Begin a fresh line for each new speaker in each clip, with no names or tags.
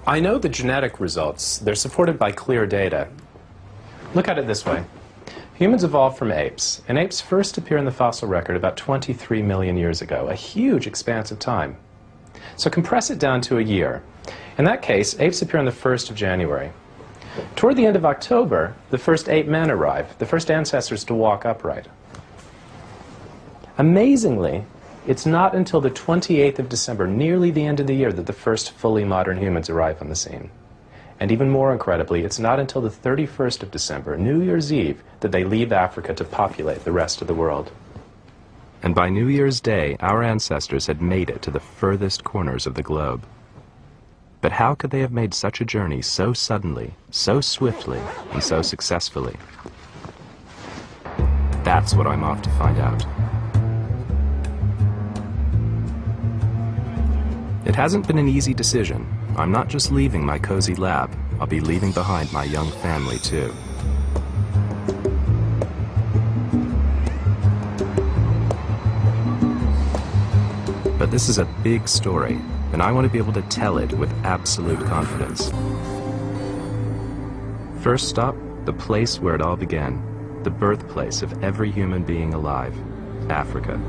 I know the genetic results. They're supported by clear data. Look at it this way. Humans evolved from apes, and apes first appear in the fossil record about 23 million years ago, a huge expanse of time. So compress it down to a year. In that case, apes appear on the 1st of January. Toward the end of October, the first ape men arrive, the first ancestors to walk upright. Amazingly, it's not until the 28th of December, nearly the end of the year, that the first fully modern humans arrive on the scene. And even more incredibly, it's not until the 31st of December, New Year's Eve, that they leave Africa to populate the rest of the world.
And by New Year's Day, our ancestors had made it to the furthest corners of the globe. But how could they have made such a journey so suddenly, so swiftly, and so successfully? That's what I'm off to find out. It hasn't been an easy decision. I'm not just leaving my cozy lab, I'll be leaving behind my young family too. But this is a big story, and I want to be able to tell it with absolute confidence. First stop, the place where it all began, the birthplace of every human being alive, Africa.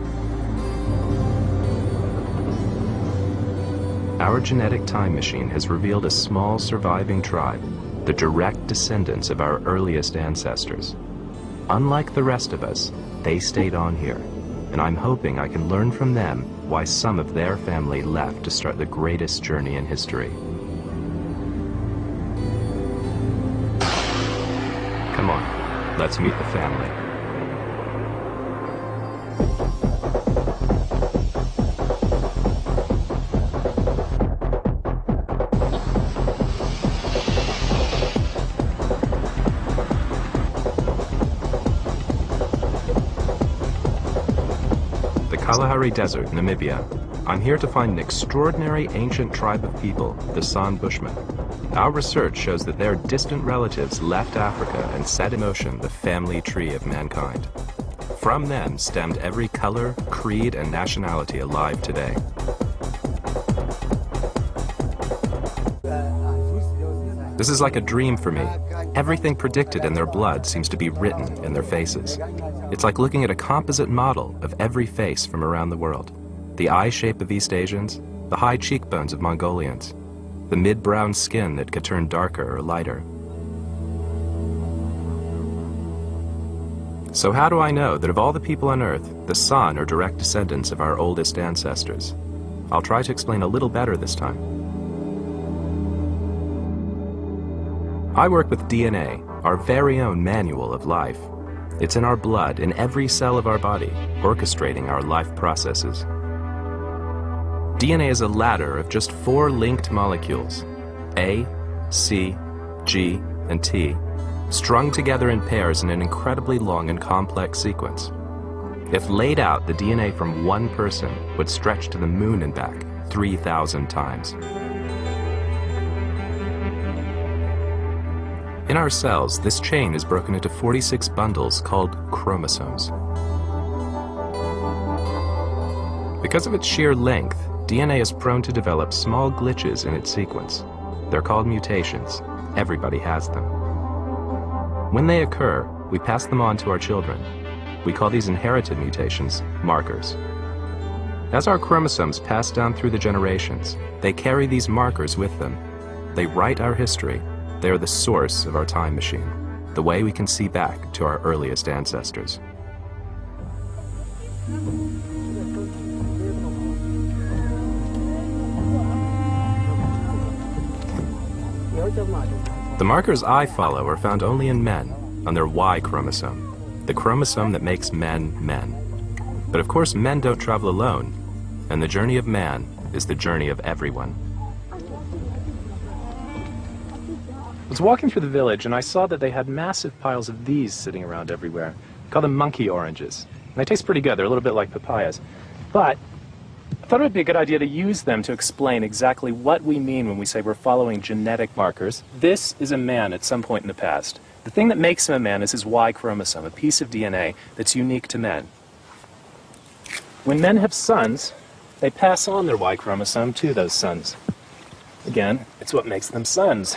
Our genetic time machine has revealed a small surviving tribe, the direct descendants of our earliest ancestors. Unlike the rest of us, they stayed on here, and I'm hoping I can learn from them why some of their family left to start the greatest journey in history. Come on, let's meet the family. Kalahari Desert, Namibia. I'm here to find an extraordinary ancient tribe of people, the San Bushmen. Our research shows that their distant relatives left Africa and set in motion the family tree of mankind. From them stemmed every color, creed, and nationality alive today. This is like a dream for me. Everything predicted in their blood seems to be written in their faces. It's like looking at a composite model of every face from around the world. The eye shape of East Asians, the high cheekbones of Mongolians, the mid-brown skin that could turn darker or lighter. So how do I know that of all the people on Earth, the San are direct descendants of our oldest ancestors? I'll try to explain a little better this time. I work with DNA, our very own manual of life. It's in our blood, in every cell of our body, orchestrating our life processes. DNA is a ladder of just 4 linked molecules, A, C, G, and T, strung together in pairs in an incredibly long and complex sequence. If laid out, the DNA from one person would stretch to the moon and back 3,000 times. In our cells, this chain is broken into 46 bundles called chromosomes. Because of its sheer length, DNA is prone to develop small glitches in its sequence. They're called mutations. Everybody has them. When they occur, we pass them on to our children. We call these inherited mutations markers. As our chromosomes pass down through the generations, they carry these markers with them. They write our history. They are the source of our time machine, the way we can see back to our earliest ancestors. The markers I follow are found only in men, on their Y chromosome, the chromosome that makes men men. But of course, men don't travel alone, and the journey of man is the journey of everyone.
I was walking through the village and I saw that they had massive piles of these sitting around everywhere. We call them monkey oranges. And they taste pretty good. They're a little bit like papayas. But I thought it would be a good idea to use them to explain exactly what we mean when we say we're following genetic markers. This is a man at some point in the past. The thing that makes him a man is his Y chromosome, a piece of DNA that's unique to men. When men have sons, they pass on their Y chromosome to those sons. Again, it's what makes them sons.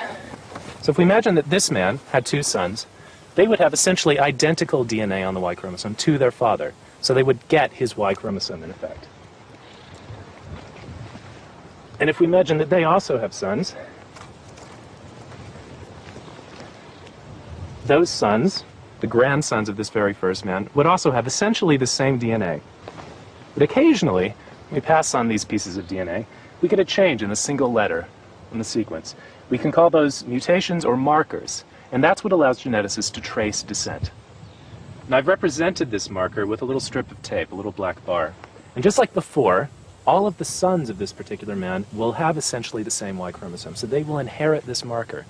So if we imagine that this man had two sons, they would have essentially identical DNA on the Y chromosome to their father. So they would get his Y chromosome in effect. And if we imagine that they also have sons, those sons, the grandsons of this very first man, would also have essentially the same DNA. But occasionally, when we pass on these pieces of DNA, we get a change in a single letter in the sequence. We can call those mutations or markers, and that's what allows geneticists to trace descent. And I've represented this marker with a little strip of tape, a little black bar. And just like before, all of the sons of this particular man will have essentially the same Y chromosome, so they will inherit this marker.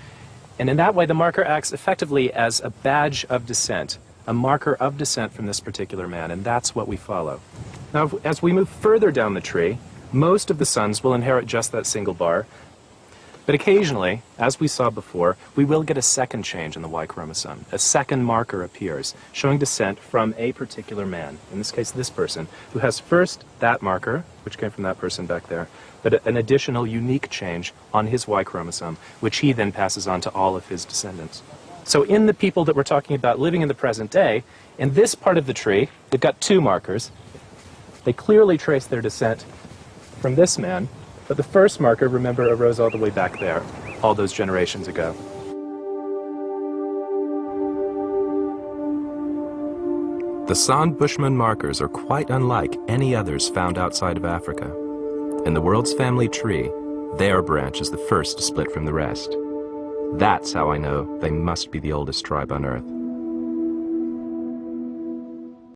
And in that way, the marker acts effectively as a badge of descent, a marker of descent from this particular man, and that's what we follow. Now, as we move further down the tree, most of the sons will inherit just that single bar, but occasionally, as we saw before, we will get a second change in the Y chromosome. A second marker appears, showing descent from a particular man, in this case this person, who has first that marker, which came from that person back there, but an additional unique change on his Y chromosome, which he then passes on to all of his descendants. So in the people that we're talking about living in the present day, in this part of the tree, they've got two markers. They clearly trace their descent from this man, but the first marker, remember, arose all the way back there, all those generations ago.
The San-Bushman markers are quite unlike any others found outside of Africa. In the world's family tree, their branch is the first to split from the rest. That's how I know they must be the oldest tribe on Earth.